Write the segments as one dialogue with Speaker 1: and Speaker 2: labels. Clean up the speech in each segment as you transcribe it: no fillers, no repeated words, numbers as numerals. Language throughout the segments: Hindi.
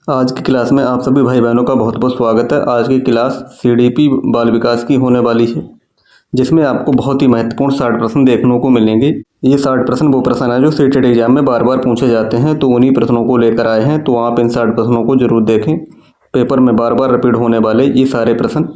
Speaker 1: आज की क्लास में आप सभी भाई बहनों का बहुत बहुत स्वागत है। आज की क्लास सीडीपी बाल विकास की होने वाली है, जिसमें आपको बहुत ही महत्वपूर्ण 60 प्रश्न देखने को मिलेंगे। ये 60 प्रश्न वो प्रश्न है जो सीटेट एग्जाम में बार बार पूछे जाते हैं, तो उन्हीं प्रश्नों को लेकर आए हैं। तो आप इन 60 प्रश्नों को जरूर देखें। पेपर में बार बार रिपीट होने वाले ये सारे प्रश्न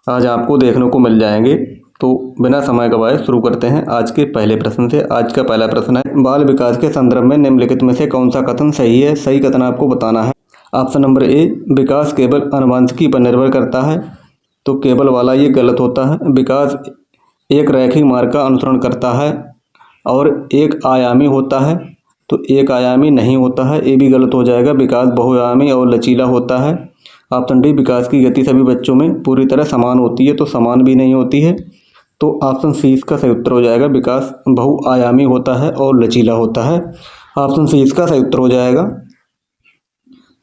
Speaker 1: आज आपको देखने को मिल जाएंगे। तो बिना समय गवाए शुरू करते हैं आज के पहले प्रश्न से। आज का पहला प्रश्न है, बाल विकास के संदर्भ में निम्नलिखित में से कौन सा कथन सही है? सही कथन आपको बताना है। ऑप्शन नंबर ए, विकास केवल आनुवंशिकी पर निर्भर करता है, तो केवल वाला ये गलत होता है। विकास एक रैखिक मार्ग का अनुसरण करता है और एक आयामी होता है, तो एक आयामी नहीं होता है, ये भी गलत हो जाएगा। विकास बहुआयामी और लचीला होता है। ऑप्शन डी, विकास की गति सभी बच्चों में पूरी तरह समान होती है, तो समान भी नहीं होती है। तो ऑप्शन सी इसका सही उत्तर हो जाएगा। विकास बहुआयामी होता है और लचीला होता है। ऑप्शन सी इसका सही उत्तर हो जाएगा।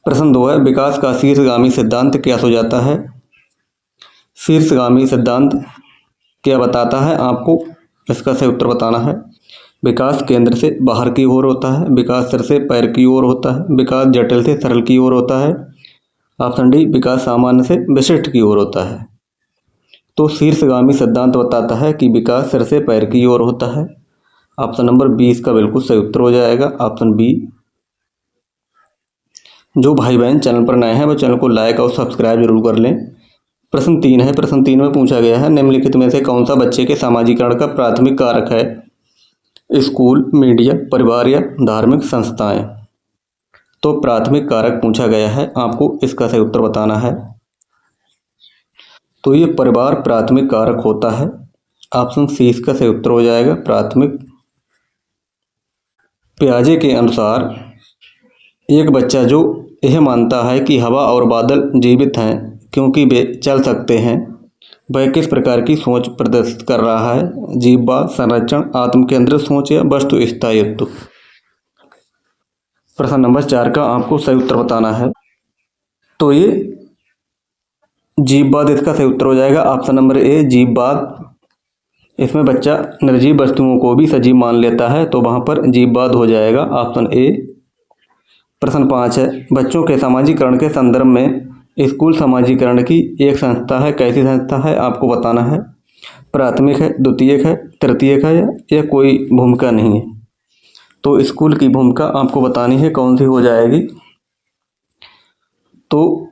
Speaker 1: प्रश्न 2 है, विकास का शीर्षगामी सिद्धांत क्या सुझाता है? शीर्षगामी सिद्धांत क्या बताता है? आपको इसका सही उत्तर बताना है। विकास केंद्र से बाहर की ओर होता है, विकास सिर से पैर की ओर होता है, विकास जटिल से सरल की ओर होता है। ऑप्शन डी, विकास सामान्य से विशिष्ट की ओर होता है। तो शीर्षगामी सिद्धांत बताता है कि विकास सिर से पैर की ओर होता है। ऑप्शन नंबर 20 का बिल्कुल सही उत्तर हो जाएगा, ऑप्शन बी। जो भाई बहन चैनल पर नए हैं वो चैनल को लाइक और सब्सक्राइब जरूर कर लें। प्रश्न 3 है। प्रश्न 3 में पूछा गया है, निम्नलिखित में से कौन सा बच्चे के सामाजिकरण का प्राथमिक कारक है? स्कूल, मीडिया, परिवार या धार्मिक संस्थाएं? तो प्राथमिक कारक पूछा गया है, आपको इसका सही उत्तर बताना है। तो ये परिवार प्राथमिक कारक होता है। ऑप्शन सी इसका सही उत्तर हो जाएगा, प्राथमिक। पियाजे के अनुसार एक बच्चा जो यह मानता है कि हवा और बादल जीवित हैं क्योंकि वे चल सकते हैं, वह किस प्रकार की सोच प्रदर्शित कर रहा है? जीववाद, संरक्षण, आत्मकेंद्रित सोच या वस्तु स्थायित्व? प्रश्न नंबर 4 का आपको सही उत्तर बताना है। तो ये जीववाद इसका सही उत्तर हो जाएगा, ऑप्शन नंबर ए, जीववाद। इसमें बच्चा निर्जीव वस्तुओं को भी सजीव मान लेता है, तो वहाँ पर जीववाद हो जाएगा, ऑप्शन ए। प्रश्न 5 है, बच्चों के समाजीकरण के संदर्भ में स्कूल समाजीकरण की एक संस्था है, कैसी संस्था है? आपको बताना है। प्राथमिक है, द्वितीयक है, तृतीयक है या कोई भूमिका नहीं है? तो स्कूल की भूमिका आपको बतानी है, कौन सी हो जाएगी? तो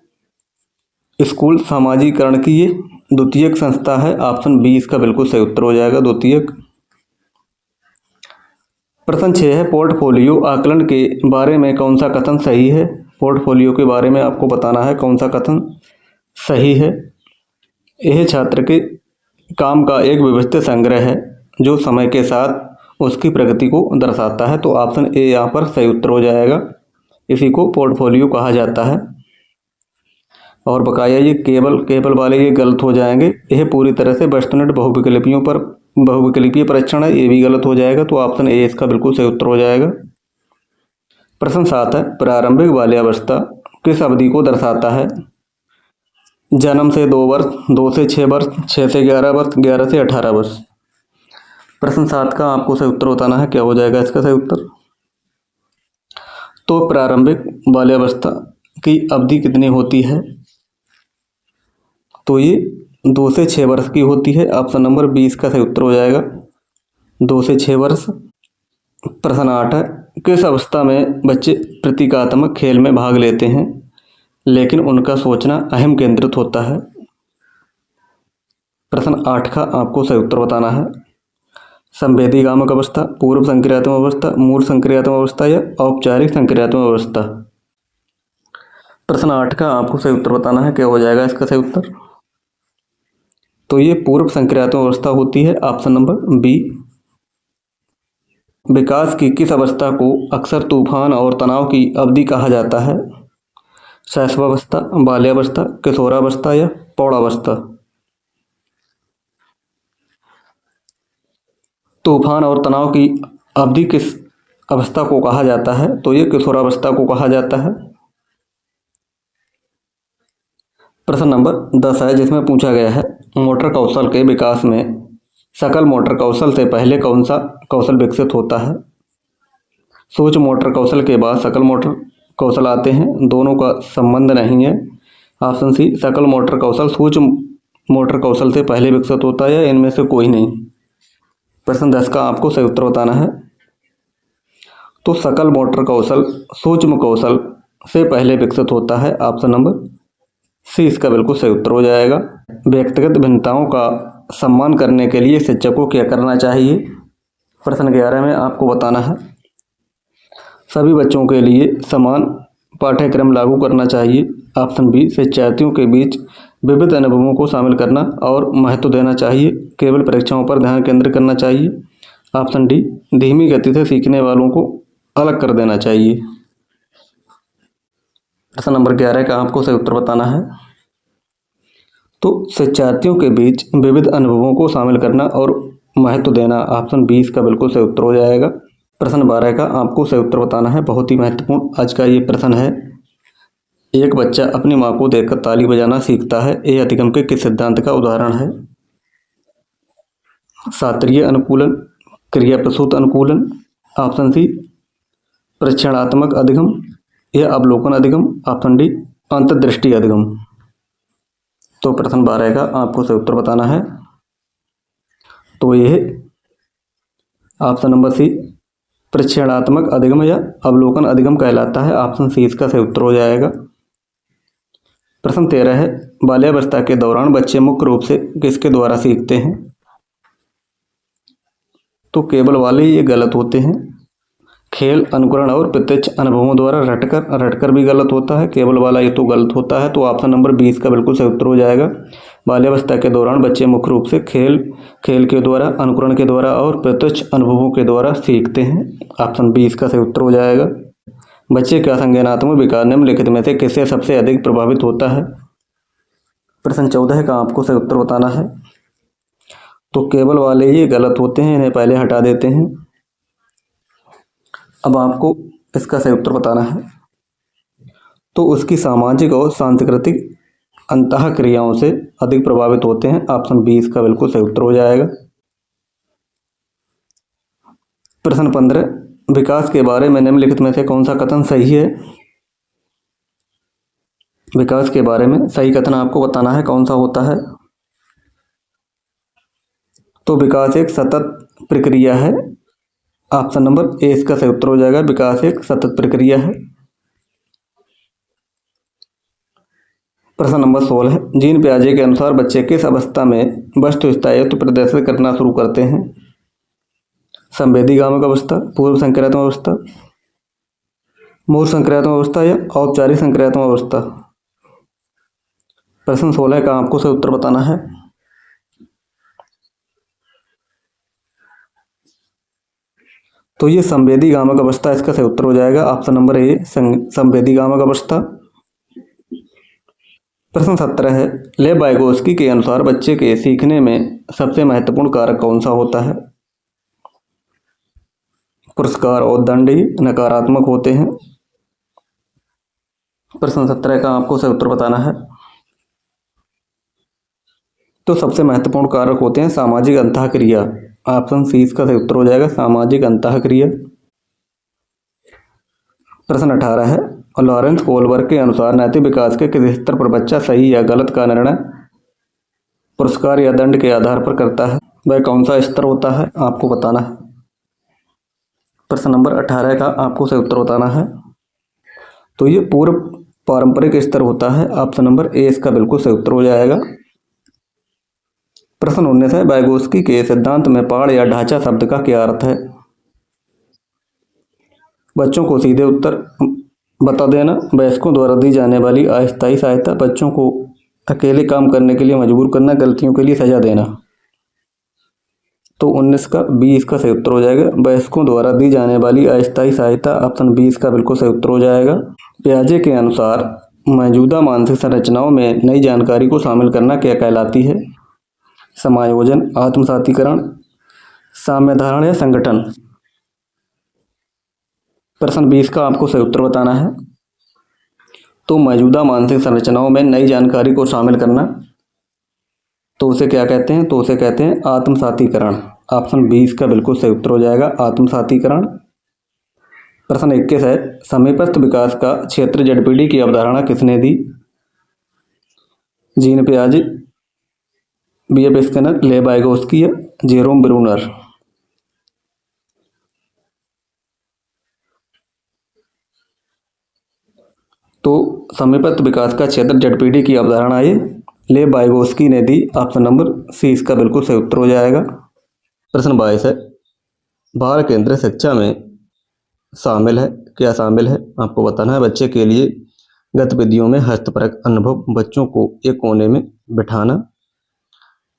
Speaker 1: स्कूल समाजीकरण की ये द्वितीयक संस्था है, ऑप्शन बी इसका बिल्कुल सही उत्तर हो जाएगा, द्वितीयक। प्रश्न 6 है, पोर्टफोलियो आकलन के बारे में कौन सा कथन सही है? पोर्टफोलियो के बारे में आपको बताना है कौन सा कथन सही है। यह छात्र के काम का एक व्यवस्थित संग्रह है जो समय के साथ उसकी प्रगति को दर्शाता है, तो ऑप्शन ए यहाँ पर सही उत्तर हो जाएगा। इसी को पोर्टफोलियो कहा जाता है। और बकाया ये केवल वाले ये गलत हो जाएंगे। यह पूरी तरह से वस्तुनिष्ठ बहुविकल्पीय परीक्षण है, ये भी गलत हो जाएगा, तो ऑप्शन ए इसका बिल्कुल सही उत्तर हो जाएगा। प्रश्न 7 है, प्रारंभिक बाल्यावस्था किस अवधि को दर्शाता है? जन्म से 2 वर्ष, 2 से 6 वर्ष, 6 से 11 वर्ष, 11 से 18 वर्ष? प्रश्न 7 का आपको सही उत्तर बताना है, क्या हो जाएगा इसका सही उत्तर? तो प्रारंभिक बाल्यावस्था की अवधि कितनी होती है? तो ये 2 से 6 वर्ष की होती है, ऑप्शन नंबर 20 का सही उत्तर हो जाएगा, 2 से 6 वर्ष। प्रश्न 8 है, किस अवस्था में बच्चे प्रतीकात्मक खेल में भाग लेते हैं लेकिन उनका सोचना अहम केंद्रित होता है? प्रश्न 8 का आपको सही उत्तर बताना है। संवेदीगामक अवस्था, पूर्व संक्रियात्मक अवस्था, मूल संक्रियात्मक अवस्था या औपचारिक संक्रियात्मक अवस्था? प्रश्न 8 का आपको सही उत्तर बताना है, क्या हो जाएगा इसका सही उत्तर? तो ये पूर्व संक्रियात्मक अवस्था होती है, ऑप्शन नंबर बी। विकास की किस अवस्था को अक्सर तूफान और तनाव की अवधि कहा जाता है? शैशवावस्था, बाल्यावस्था, किशोरावस्था या प्रौढ़ावस्था? तूफान और तनाव की अवधि किस अवस्था को कहा जाता है? तो ये किशोरावस्था को कहा जाता है। प्रश्न नंबर 10 है, जिसमें पूछा गया है, मोटर कौशल के विकास में सकल मोटर कौशल से पहले कौन सा कौशल विकसित होता है? सूक्ष्म मोटर कौशल के बाद सकल मोटर कौशल आते हैं, दोनों का संबंध नहीं है। ऑप्शन सी सकल मोटर कौशल सूक्ष्म मोटर कौशल से पहले विकसित होता है या इनमें से कोई नहीं। प्रश्न 10 का आपको सही उत्तर बताना है। तो सकल मोटर कौशल सूक्ष्म कौशल से पहले विकसित होता है। ऑप्शन नंबर सी इसका बिल्कुल सही उत्तर हो जाएगा। व्यक्तिगत भिन्नताओं का सम्मान करने के लिए शिक्षक को क्या करना चाहिए। प्रश्न 11 में आपको बताना है सभी बच्चों के लिए समान पाठ्यक्रम लागू करना चाहिए। ऑप्शन बी शिक्षार्थियों के बीच विविध अनुभवों को शामिल करना और महत्व देना चाहिए। केवल परीक्षाओं पर ध्यान केंद्रित करना चाहिए। ऑप्शन डी धीमी गति से सीखने वालों को अलग कर देना चाहिए। प्रश्न नंबर 11 का आपको सही उत्तर बताना है। तो शिक्षार्थियों के बीच विविध अनुभवों को शामिल करना और महत्व देना, ऑप्शन 20 का बिल्कुल सही उत्तर हो जाएगा। प्रश्न 12 का आपको सही उत्तर बताना है। बहुत ही महत्वपूर्ण आज का ये प्रश्न है। एक बच्चा अपनी माँ को देखकर ताली बजाना सीखता है, ये अधिगम के किस सिद्धांत का उदाहरण है। शास्त्रीय अनुकूलन, क्रिया प्रसूत अनुकूलन, ऑप्शन सी परीक्षणात्मक अधिगम या अवलोकन अधिगम, ऑप्शन डी अंतर्दृष्टि अधिगम। तो प्रश्न 12 का आपको सही उत्तर बताना है। तो यह ऑप्शन नंबर सी परीक्षणात्मक अधिगम या अवलोकन अधिगम कहलाता है। ऑप्शन सी इसका सही उत्तर हो जाएगा। प्रश्न 13 है बाल्यावस्था के दौरान बच्चे मुख्य रूप से किसके द्वारा सीखते हैं। तो केवल वाले ये गलत होते हैं। खेल, अनुकरण और प्रत्यक्ष अनुभवों द्वारा रटकर भी गलत होता है। केवल वाला ये तो गलत होता है। तो ऑप्शन नंबर 20 का बिल्कुल सही उत्तर हो जाएगा। बाल्यावस्था के दौरान बच्चे मुख्य रूप से खेल के द्वारा, अनुकरण के द्वारा और प्रत्यक्ष अनुभवों के द्वारा सीखते हैं। ऑप्शन 20 का सही उत्तर हो जाएगा। बच्चे का संज्ञानात्मक विकास निम्नलिखित में से किससे सबसे अधिक प्रभावित होता है। प्रश्न 14 का आपको सही उत्तर बताना है। तो केवल वाले ये गलत होते हैं, इन्हें पहले हटा देते हैं। अब आपको इसका सही उत्तर बताना है। तो उसकी सामाजिक और सांस्कृतिक अंतःक्रियाओं से अधिक प्रभावित होते हैं। ऑप्शन 20 का बिल्कुल सही उत्तर हो जाएगा। प्रश्न 15 विकास के बारे में निम्नलिखित में से कौन सा कथन सही है। विकास के बारे में सही कथन आपको बताना है कौन सा होता है। तो विकास एक सतत प्रक्रिया है। ऑप्शन नंबर ए इसका सही उत्तर हो जाएगा। विकास एक सतत प्रक्रिया है। प्रश्न नंबर 16 है जीन पियाजे के अनुसार बच्चे किस अवस्था में वस्तु स्थायित्व प्रदर्शित करना शुरू करते हैं। संवेदीगामक अवस्था, पूर्व संक्रियात्मक अवस्था, मूल संक्रियात्मक अवस्था या औपचारिक संक्रियात्मक अवस्था। प्रश्न 16 का आपको सही उत्तर बताना है। तो ये संवेदीगामक अवस्था इसका सही उत्तर हो जाएगा। ऑप्शन नंबर ए संवेदीगामक अवस्था। प्रश्न 17 है लेव वाइगोत्स्की के अनुसार बच्चे के सीखने में सबसे महत्वपूर्ण कारक कौन सा होता है। पुरस्कार और दंड ही नकारात्मक होते हैं। प्रश्न 17 का आपको सही उत्तर बताना है। तो सबसे महत्वपूर्ण कारक होते हैं सामाजिक अंतःक्रिया। ऑप्शन सी इसका सही उत्तर हो जाएगा, सामाजिक अंतःक्रिया। प्रश्न 18 है लॉरेंस कोलबर्ग के अनुसार नैतिक विकास के किस स्तर पर बच्चा सही या गलत का निर्णय पुरस्कार या दंड के आधार पर करता है। वह कौन सा स्तर होता है आपको बताना है। प्रश्न नंबर 18 का आपको सही उत्तर बताना है। तो ये पूर्व पारंपरिक स्तर होता है। ऑप्शन नंबर ए इसका बिल्कुल सही उत्तर हो जाएगा। प्रश्न 19 है वाइगोत्स्की के सिद्धांत में पाड़ या ढांचा शब्द का क्या अर्थ है। बच्चों को सीधे उत्तर बता देना, वयस्कों द्वारा दी जाने वाली अस्थायी सहायता, बच्चों को अकेले काम करने के लिए मजबूर करना, गलतियों के लिए सजा देना। तो 19 का 20 का सही उत्तर हो जाएगा। वयस्कों द्वारा दी जाने वाली अस्थायी सहायता, ऑप्शन 20 का बिल्कुल सही उत्तर हो जाएगा। पियाजे के अनुसार मौजूदा मानसिक संरचनाओं में नई जानकारी को शामिल करना क्या कहलाती है। समायोजन, आत्मसातीकरण, साम्यधारण या संगठन। प्रश्न 20 का आपको सही उत्तर बताना है। तो मौजूदा मानसिक संरचनाओं में नई जानकारी को शामिल करना, तो उसे क्या कहते हैं। तो उसे कहते हैं आत्मसातीकरण। ऑप्शन 20 का बिल्कुल सही उत्तर हो जाएगा, आत्मसातीकरण। प्रश्न 21 है, समीपस्थ विकास का क्षेत्र ZPD की अवधारणा किसने दी? जीन पियाजे, BF स्किनर, ले वाइगोस्की या जेरोम ब्रूनर। तो समीपस्थ विकास का क्षेत्र ZPD की अवधारणा ये ले वाइगोस्की ने दी। ऑप्शन नंबर सी इसका बिल्कुल सही उत्तर हो जाएगा। प्रश्न 22 है, बाल केंद्र शिक्षा में शामिल है, क्या शामिल है आपको बताना है। बच्चे के लिए गतिविधियों में हस्तपरक अनुभव, बच्चों को एक कोने में बिठाना।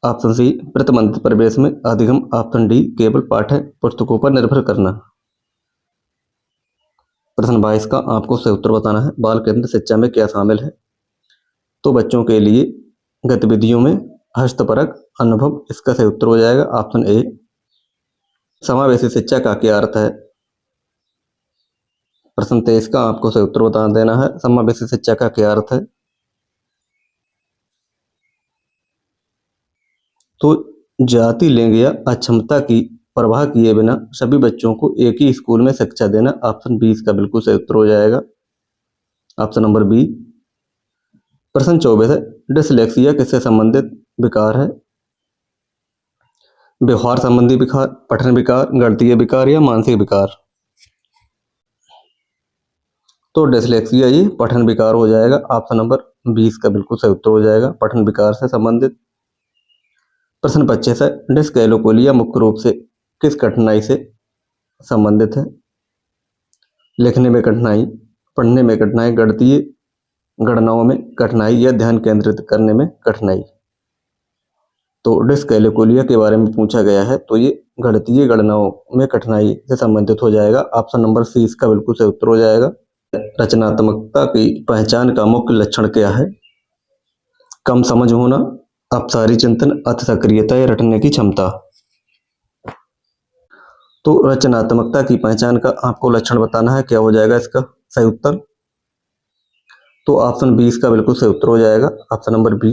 Speaker 1: ऑप्शन सी प्रतिबंधित परिवेश में अधिगम। ऑप्शन डी केवल पाठ्य पुस्तकों पर निर्भर करना। प्रश्न 22 का आपको सही उत्तर बताना है, बाल केंद्र शिक्षा में क्या शामिल है। तो बच्चों के लिए गतिविधियों में हस्तपरक अनुभव, इसका सही उत्तर हो जाएगा ऑप्शन ए। समावेशी शिक्षा का क्या अर्थ है। प्रश्न 23 का आपको सही उत्तर बता देना है, समावेशी शिक्षा का क्या अर्थ है। तो जाति, लिंग या अक्षमता की परवाह किए बिना सभी बच्चों को एक ही स्कूल में शिक्षा देना। ऑप्शन बी इसका बिल्कुल सही उत्तर हो जाएगा, ऑप्शन नंबर बी। प्रश्न 24 है, डिसलेक्सिया किससे संबंधित विकार है। व्यवहार संबंधी विकार, पठन विकार, गणितीय विकार या मानसिक विकार। तो डिसलेक्सिया ये पठन विकार हो जाएगा, ऑप्शन नंबर 20 का बिल्कुल सही उत्तर हो जाएगा, पठन विकार से संबंधित। प्रश्न 25 है, डिसकैलोकुलिया मुख्य रूप से किस कठिनाई से संबंधित है। लिखने में कठिनाई, पढ़ने में कठिनाई, गणितीय गणनाओं में कठिनाई या ध्यान केंद्रित करने में कठिनाई। तो डिसकैलोकुलिया के बारे में पूछा गया है, तो ये गणितीय गणनाओं में कठिनाई से संबंधित हो जाएगा, ऑप्शन नंबर सी इसका बिल्कुल सही उत्तर हो जाएगा। रचनात्मकता की पहचान का मुख्य लक्षण क्या है। कम समझ होना, अपसारी चिंतन, अति सक्रियता या रटने की क्षमता। तो रचनात्मकता की पहचान का आपको लक्षण बताना है, क्या हो जाएगा इसका सही उत्तर। तो ऑप्शन 20 का बिल्कुल सही उत्तर हो जाएगा, ऑप्शन नंबर बी।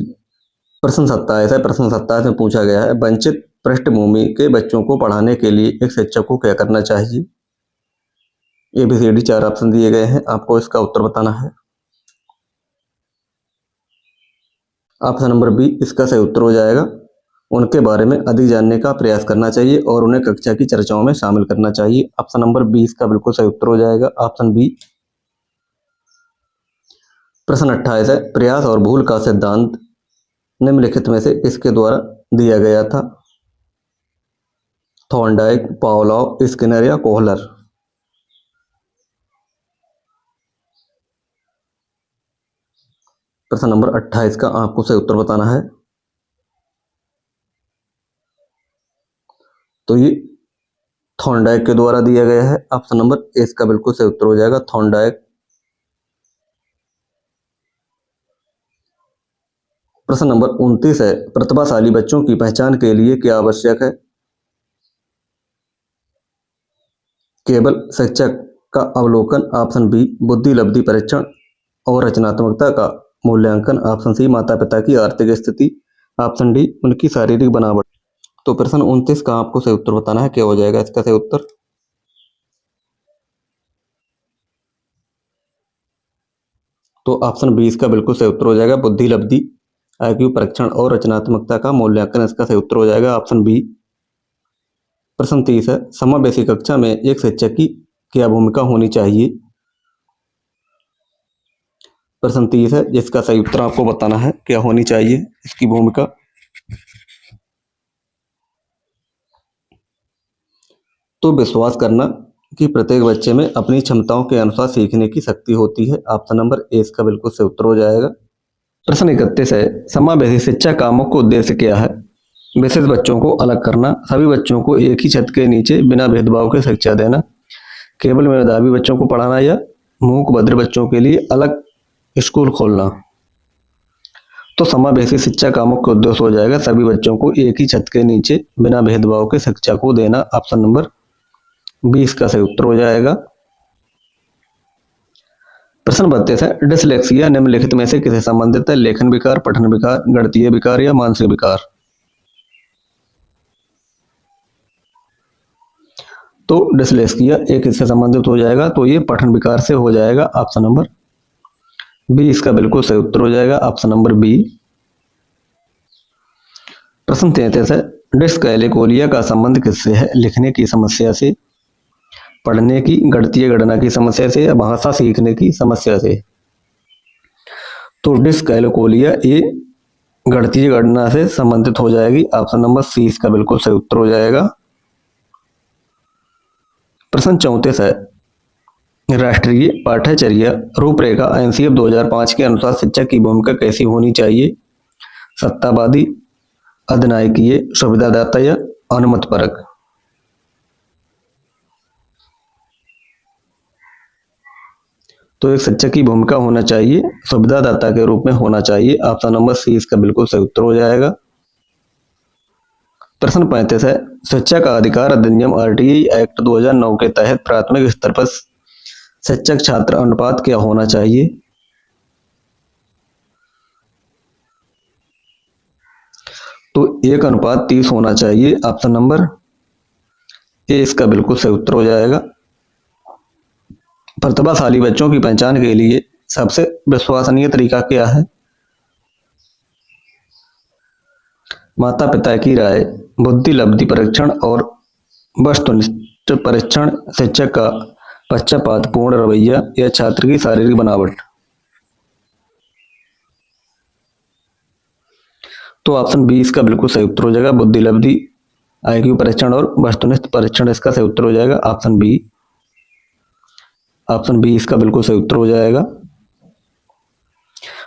Speaker 1: प्रश्न 27 है, प्रश्न 27 में पूछा गया है, वंचित पृष्ठभूमि के बच्चों को पढ़ाने के लिए एक शिक्षक को क्या करना चाहिए। ABCD 4 ऑप्शन दिए गए हैं, आपको इसका उत्तर बताना है। ऑप्शन नंबर बी इसका सही उत्तर हो जाएगा, उनके बारे में अधिक जानने का प्रयास करना चाहिए और उन्हें कक्षा की चर्चाओं में शामिल करना चाहिए। ऑप्शन नंबर 20 का बिल्कुल सही उत्तर हो जाएगा, ऑप्शन बी। प्रश्न 28 है, प्रयास और भूल का सिद्धांत निम्नलिखित में से किसके द्वारा दिया गया था। थॉर्नडाइक, पावलोव, स्किनर या कोहलर। प्रश्न नंबर 28 का आपको सही उत्तर बताना है। तो ये थॉर्नडाइक के द्वारा दिया गया है, ऑप्शन नंबर ए इसका बिल्कुल सही उत्तर हो जाएगा, थॉर्नडाइक। प्रश्न नंबर 29 है, प्रतिभाशाली बच्चों की पहचान के लिए क्या आवश्यक है। केवल शिक्षक का अवलोकन, ऑप्शन बी बुद्धि लब्धि परीक्षण और रचनात्मकता का मूल्यांकन, ऑप्शन सी माता पिता की आर्थिक स्थिति, ऑप्शन डी उनकी शारीरिक बनावट। तो प्रश्न 29 का आपको सही उत्तर बताना है, क्या हो जाएगा इसका सही उत्तर। तो ऑप्शन बी इसका बिल्कुल सही उत्तर हो जाएगा, बुद्धि लब्धि IQ परीक्षण और रचनात्मकता का मूल्यांकन, इसका सही उत्तर हो जाएगा, ऑप्शन बी। प्रश्न 30 है, समावेशी कक्षा में एक शिक्षक की क्या भूमिका होनी चाहिए। प्रश्न 30 है, जिसका सही उत्तर आपको बताना है, क्या होनी चाहिए इसकी भूमिका। तो विश्वास करना कि प्रत्येक बच्चे में अपनी क्षमताओं के अनुसार सीखने की शक्ति होती है, ऑप्शन नंबर ए इसका बिल्कुल सही उत्तर हो जाएगा। प्रश्न 31 है, समावेशी शिक्षा का मुख्य उद्देश्य क्या है। विशेष बच्चों को अलग करना, सभी बच्चों को एक ही छत के नीचे बिना भेदभाव के शिक्षा देना, केवल मेधावी बच्चों को पढ़ाना या मूक बधिर बच्चों के लिए अलग स्कूल खोलना। तो समावेशी शिक्षा का मुख्य उद्देश्य हो जाएगा सभी बच्चों को एक ही छत के नीचे बिना भेदभाव के शिक्षा को देना, ऑप्शन नंबर 20 का सही उत्तर हो जाएगा। प्रश्न 32 है, डिसलेक्सिया निम्नलिखित में से किससे संबंधित है। लेखन विकार, पठन विकार, गणितीय विकार या मानसिक विकार। तो डिसलेक्सिया एक इससे संबंधित हो जाएगा, तो ये पठन विकार से हो जाएगा। ऑप्शन नंबर बी इसका बिल्कुल सही उत्तर हो जाएगा, ऑप्शन नंबर बी। प्रश्न 33 है, डिस्कैलेकोलिया का संबंध किससे है? लिखने की समस्या से, पढ़ने की गणितीय गणना की समस्या से, या भाषा सीखने की समस्या से? तो डिस्कैलेकोलिया ये गणितीय गणना से संबंधित हो जाएगी, ऑप्शन नंबर सी इसका बिल्कुल सही उत्तर हो जाएगा। प्रश्न 34 है, राष्ट्रीय पाठ्यचर्या रूपरेखा एनसीएफ 2005 के अनुसार शिक्षक की भूमिका कैसी होनी चाहिए? सत्तावादी, अधिनायकीय, सुविधादाता या अनुमतिपरक? तो एक शिक्षक की भूमिका होना चाहिए सुविधादाता के रूप में होना चाहिए, ऑप्शन नंबर सी इसका बिल्कुल सही उत्तर हो जाएगा। प्रश्न 35 है, शिक्षा का अधिकार अधिनियम आरटीई एक्ट 2009 के तहत प्राथमिक स्तर पर शिक्षक छात्र अनुपात क्या होना चाहिए? तो 1:30 होना चाहिए, ऑप्शन नंबर ए इसका बिल्कुल सही उत्तर हो जाएगा। प्रतिभाशाली बच्चों की पहचान के लिए सबसे विश्वसनीय तरीका क्या है? माता पिता की राय, बुद्धि लब्धि परीक्षण और वस्तुनिष्ठ परीक्षण, शिक्षक का पक्षपातपूर्ण रवैया या छात्र की शारीरिक बनावट? तो ऑप्शन बी इसका बिल्कुल सही उत्तर हो जाएगा, बुद्धि लब्धि आईक्यू परीक्षण और वस्तुनिष्ठ परीक्षण इसका सही उत्तर हो जाएगा, ऑप्शन बी। ऑप्शन बी इसका बिल्कुल सही उत्तर हो जाएगा।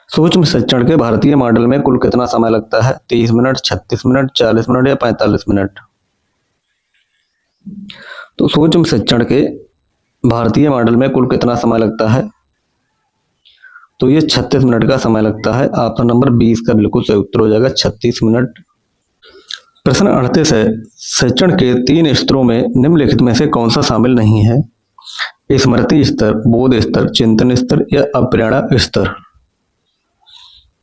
Speaker 1: सूक्ष्म शिक्षण के भारतीय मॉडल में कुल कितना समय लगता है? 30 मिनट, 36 मिनट, 40 मिनट या 45 मिनट? तो सूक्ष्म शिक्षण के भारतीय मॉडल में कुल कितना समय लगता है? तो ये 36 मिनट का समय लगता है, ऑप्शन नंबर 20 का बिल्कुल सही उत्तर हो जाएगा, 36 मिनट। प्रश्न 38 है, शिक्षण के 3 स्तरों में निम्नलिखित में से कौन सा शामिल नहीं है? स्मृति स्तर, बोध स्तर, चिंतन स्तर या अप्रेरणा स्तर?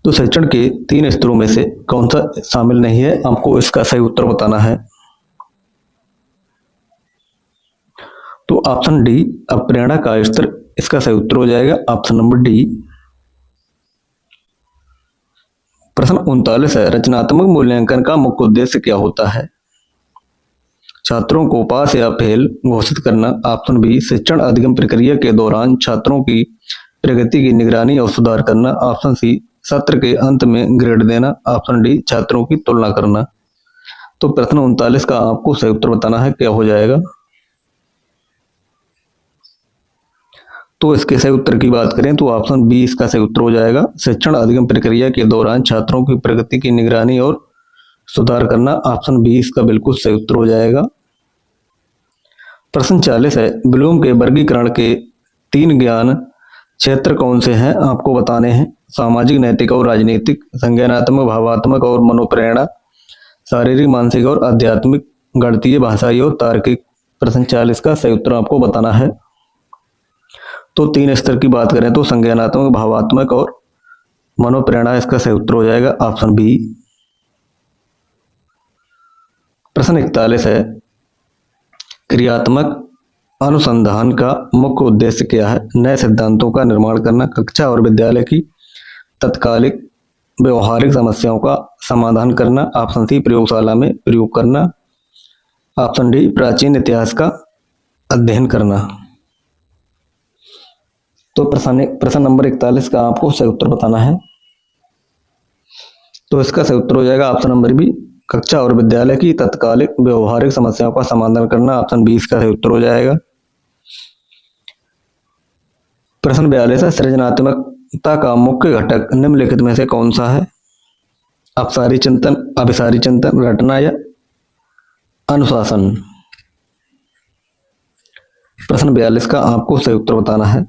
Speaker 1: तो शिक्षण के 3 स्तरों में से कौन सा शामिल नहीं है, आपको इसका सही उत्तर बताना है। तो ऑप्शन डी अप्रेरणा का स्तर इसका सही उत्तर हो जाएगा, ऑप्शन नंबर डी। प्रश्न 39 है, रचनात्मक मूल्यांकन का मुख्य उद्देश्य क्या होता है? छात्रों को पास या फेल घोषित करना, ऑप्शन बी शिक्षण अधिगम प्रक्रिया के दौरान छात्रों की प्रगति की निगरानी और सुधार करना, ऑप्शन सी सत्र के अंत में ग्रेड देना, ऑप्शन डी छात्रों की तुलना करना। तो प्रश्न 39 का आपको सही उत्तर बताना है, क्या हो जाएगा? तो इसके सही उत्तर की बात करें तो ऑप्शन बी इसका सही उत्तर हो जाएगा, शिक्षण अधिगम प्रक्रिया के दौरान छात्रों की प्रगति की निगरानी और सुधार करना, ऑप्शन बी इसका बिल्कुल सही उत्तर हो जाएगा। प्रश्न 40 है, ब्लूम के वर्गीकरण के 3 ज्ञान क्षेत्र कौन से हैं, आपको बताने हैं? सामाजिक, नैतिक और राजनीतिक, संज्ञानात्मक, भावात्मक और मनोप्रेरणा, शारीरिक, मानसिक और आध्यात्मिक, गणितीय, भाषाई और तार्किक। प्रश्न 40 का सही उत्तर आपको बताना है। तो 3 स्तर की बात करें तो संज्ञानात्मक, भावात्मक और मनोप्रेरणा इसका सही उत्तर हो जाएगा, ऑप्शन बी। प्रश्न 41 है, क्रियात्मक अनुसंधान का मुख्य उद्देश्य क्या है? नए सिद्धांतों का निर्माण करना, कक्षा और विद्यालय की तत्कालिक व्यवहारिक समस्याओं का समाधान करना, ऑप्शन सी प्रयोगशाला में प्रयोग करना, ऑप्शन डी प्राचीन इतिहास का अध्ययन करना। तो प्रश्न नंबर 41 का आपको सही उत्तर बताना है। तो इसका सही उत्तर हो जाएगा ऑप्शन नंबर बी, कक्षा और विद्यालय की तत्कालिक व्यवहारिक समस्याओं का समाधान करना, ऑप्शन बी इसका सही उत्तर हो जाएगा। प्रश्न 42 है, सृजनात्मकता का मुख्य घटक निम्नलिखित में से कौन सा है? अपसारी चिंतन, अभिसारी चिंतन, रटना या अनुशासन? प्रश्न 42 का आपको सही उत्तर बताना है।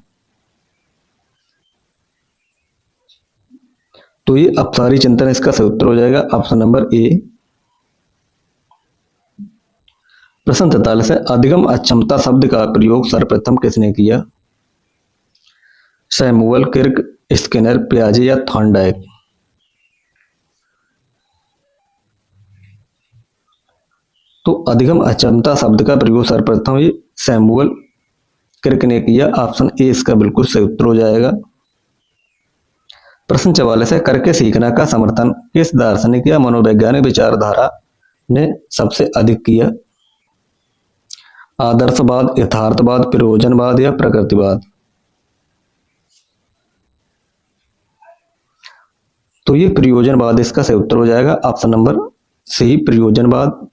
Speaker 1: तो ये अपसारी चिंतन इसका सही उत्तर हो जाएगा, ऑप्शन नंबर ए। प्रश्न 43 है, अधिगम अक्षमता शब्द का प्रयोग सर्वप्रथम किसने किया? सैमुअल किर्क, स्किनर, पियाजे या थॉर्नडाइक? तो अधिगम अक्षमता शब्द का प्रयोग सर्वप्रथम ये सैमुअल क्रिक ने किया। ऑप्शन ए इसका बिल्कुल सही उत्तर हो जाएगा। प्रश्न 44 है, करके सीखना का समर्थन किस दार्शनिक या मनोवैज्ञानिक विचारधारा ने सबसे अधिक किया? आदर्शवाद, यथार्थवाद, प्रयोजनवाद या प्रकृतिवाद? तो ये प्रयोजनवाद इसका सही उत्तर हो जाएगा। ऑप्शन नंबर सी प्रयोजनवाद।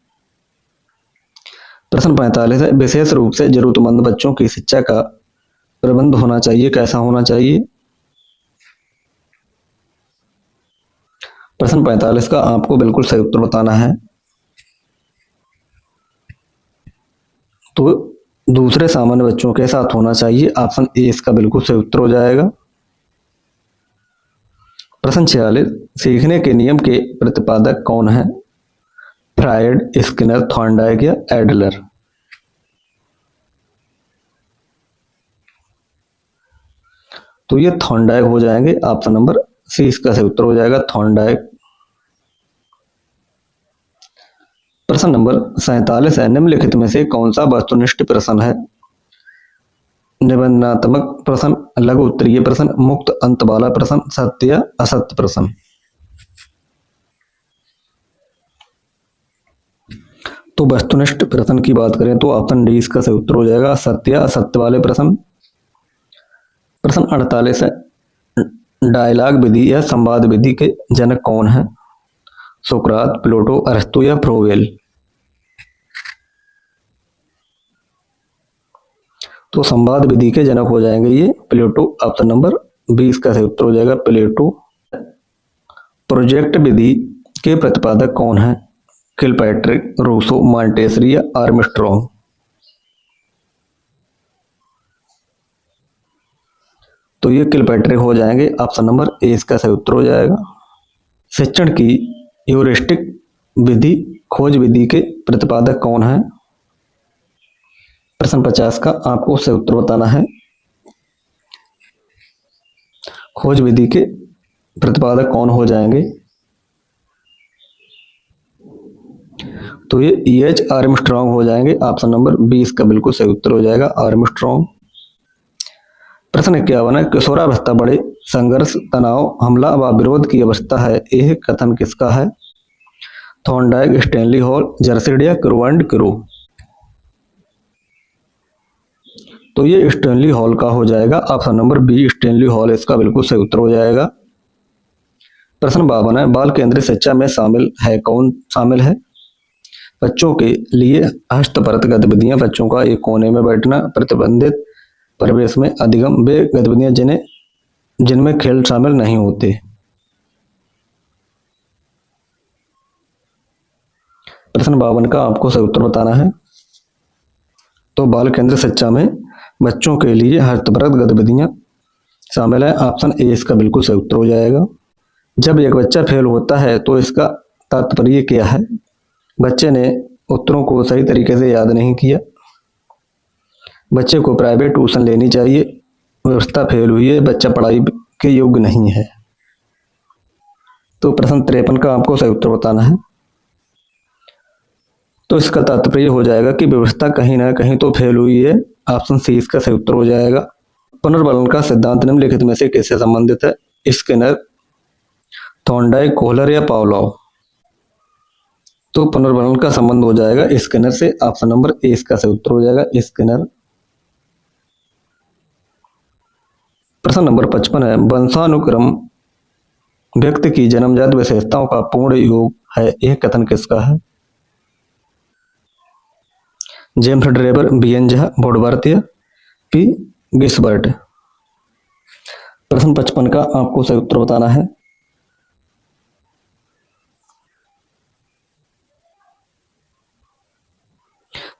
Speaker 1: प्रश्न 45 है, विशेष रूप से जरूरतमंद बच्चों की शिक्षा का प्रबंध होना चाहिए, कैसा होना चाहिए? प्रश्न 45 का आपको बिल्कुल सही उत्तर बताना है। तो दूसरे सामान्य बच्चों के साथ होना चाहिए। ऑप्शन ए इसका बिल्कुल सही उत्तर हो जाएगा। प्रश्न 46, सीखने के नियम के प्रतिपादक कौन है? फ्रायड, स्किनर, थॉर्नडाइक या एडलर? तो ये थॉर्नडाइक हो जाएंगे। ऑप्शन नंबर सी इसका सही उत्तर हो जाएगा, थॉर्नडाइक। प्रश्न नंबर 47 है, निम्नलिखित में से कौन सा वस्तुनिष्ठ प्रश्न है? निबंधात्मक प्रश्न, लघु उत्तरीय प्रश्न, मुक्त अंत वाला प्रश्न, सत्य या असत्य प्रश्न? तो वस्तुनिष्ठ प्रश्न की बात करें तो ऑप्शन डी इसका सही उत्तर हो जाएगा, सत्य या असत्य वाले प्रश्न। प्रश्न 48 है, डायलॉग विधि या संवाद विधि के जनक कौन है? सुकरात, प्लेटो, अरिस्टो या फ्रोवेल? तो संवाद विधि के जनक हो जाएंगे ये प्लेटो। ऑप्शन नंबर बी इसका सही उत्तर हो जाएगा, प्लेटो। प्रोजेक्ट विधि के प्रतिपादक कौन है? किलपैट्रिक, रूसो, मॉन्टेसरी या आर्मस्ट्रॉन्ग? तो ये किलपैट्रिक हो जाएंगे। ऑप्शन नंबर ए इसका सही उत्तर हो जाएगा। शिक्षण की ह्यूरिस्टिक विधि, खोज विधि के प्रतिपादक कौन है? प्रश्न 50 का आपको सही उत्तर बताना है। खोज विधि के प्रतिपादक कौन हो जाएंगे? तो ये E.H. आर्मस्ट्रॉन्ग हो जाएंगे। ऑप्शन नंबर बी इसका बिल्कुल सही उत्तर हो जाएगा, आर्मस्ट्रॉन्ग। प्रश्न 51 है, किशोरावस्था बड़े संघर्ष, तनाव, हमला व विरोध की अवस्था है, यह कथन किसका है? थॉर्नडाइक, स्टैनली हॉल, जर्सिड या क्रो? तो ये स्टैनली हॉल का हो जाएगा। Option number B Stanley hall इसका बिल्कुल सही उत्तर हो जाएगा। प्रश्न 52 है, बाल केंद्रित शिक्षा में शामिल है कौन? शामिल है बच्चों के लिए हस्तपरत गतिविधियां, बच्चों का एक कोने में बैठना, प्रतिबंधित परिवेश में अधिगम, वे गतिविधियां जिनमें खेल शामिल नहीं होते। प्रश्न 52 का आपको सही उत्तर बताना है। तो बाल केंद्रित शिक्षा में बच्चों के लिए हस्तपरत गतिविधियां शामिल है। ऑप्शन ए इसका बिल्कुल सही उत्तर हो जाएगा। जब एक बच्चा फेल होता है तो इसका तात्पर्य क्या है? बच्चे ने उत्तरों को सही तरीके से याद नहीं किया, बच्चे को प्राइवेट ट्यूशन लेनी चाहिए, व्यवस्था फेल हुई है, बच्चा पढ़ाई के योग्य नहीं है। तो प्रश्न 53 का आपको सही उत्तर बताना है। तो इसका तात्पर्य हो जाएगा कि व्यवस्था कहीं ना कहीं तो फेल हुई है। ऑप्शन सी इसका सही उत्तर हो जाएगा। पुनर्बलन का सिद्धांत निम्नलिखित में से किससे संबंधित है? स्किनर, थॉर्नडाइक, कोहलर या पावलोव? तो पुनर्बलन का संबंध हो जाएगा स्किनर से। ऑप्शन नंबर ए इसका सही उत्तर हो जाएगा, स्किनर। प्रश्न नंबर 55 है, वंशानुक्रम व्यक्ति की जन्मजात विशेषताओं का पूर्ण योग है, यह कथन किसका है? James Drabble, BN. Jha, Woodworth या पी. गिब्सबर्ट? प्रश्न 55 का आपको सही उत्तर बताना है।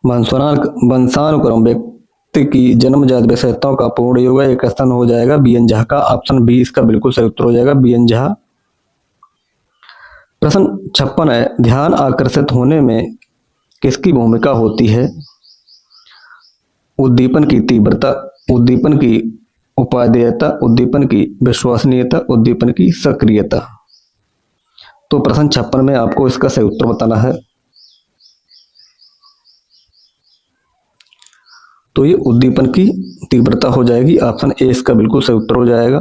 Speaker 1: वंशानुक्रम व्यक्ति की जन्मजात विशेषताओं का पूर्ण योग एक कथन हो जाएगा बी.एन. झा का। ऑप्शन बी इसका बिल्कुल सही उत्तर हो जाएगा, बी.एन. झा। प्रश्न 56 है, ध्यान आकर्षित होने में किसकी भूमिका होती है? उद्दीपन की तीव्रता, उद्दीपन की उपादेयता, उद्दीपन की विश्वसनीयता, उद्दीपन की सक्रियता? तो प्रश्न 56 में आपको इसका सही उत्तर बताना है। तो ये उद्दीपन की तीव्रता हो जाएगी। ऑप्शन ए इसका बिल्कुल सही उत्तर हो जाएगा।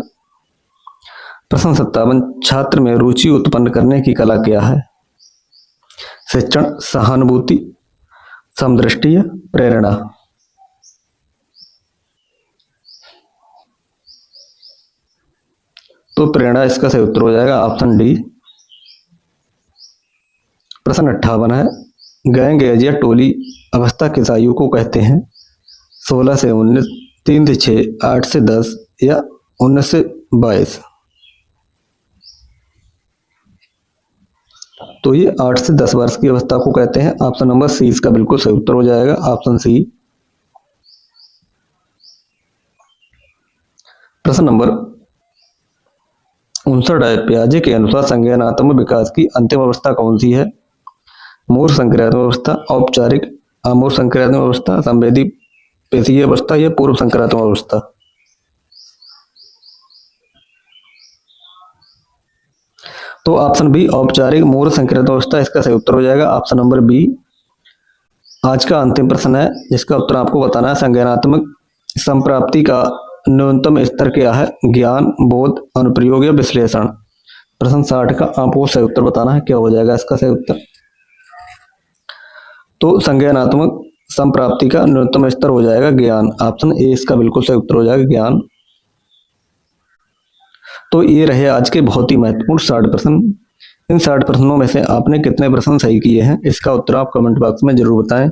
Speaker 1: प्रश्न 57, छात्र में रुचि उत्पन्न करने की कला क्या है? शिक्षण, सहानुभूति, समदृष्टि या प्रेरणा? तो प्रेरणा इसका सही उत्तर हो जाएगा, ऑप्शन डी। प्रश्न 58 है, गैंग एज या टोली अवस्था किस आयु को कहते हैं? 16 से 19, 3 से 6, 8 से 10 या 19 से 22? तो ये 8 से 10 वर्ष की अवस्था को कहते हैं। ऑप्शन नंबर सी इसका बिल्कुल सही उत्तर हो जाएगा, ऑप्शन सी। प्रश्न नंबर 59 है, पियाजे के अनुसार संज्ञानात्मक विकास की अंतिम अवस्था कौन सी है? मूर्त संक्रियात्मक अवस्था, औपचारिक अमूर्त संक्रियात्मक अवस्था, संवेदी पेशीय अवस्था या पूर्व संक्रियात्मक अवस्था? तो ऑप्शन बी, औपचारिक मूर्त संक्रियात्मक अवस्था इसका सही उत्तर हो जाएगा, ऑप्शन नंबर बी। आज का अंतिम प्रश्न है जिसका उत्तर आपको बताना है। संज्ञानात्मक संप्राप्ति का न्यूनतम स्तर क्या है? ज्ञान, बोध, अनुप्रयोग या विश्लेषण? प्रश्न 60 का आपको सही उत्तर बताना है, क्या हो जाएगा इसका सही उत्तर? तो संज्ञानात्मक संप्राप्ति का न्यूनतम स्तर हो जाएगा ज्ञान, ऑप्शन ए इसका बिल्कुल सही उत्तर हो जाएगा, ज्ञान। तो ये रहे आज के बहुत ही महत्वपूर्ण 60 प्रश्न। इन 60 प्रश्नों में से आपने कितने प्रश्न सही किए हैं इसका उत्तर आप कमेंट बॉक्स में जरूर बताएं।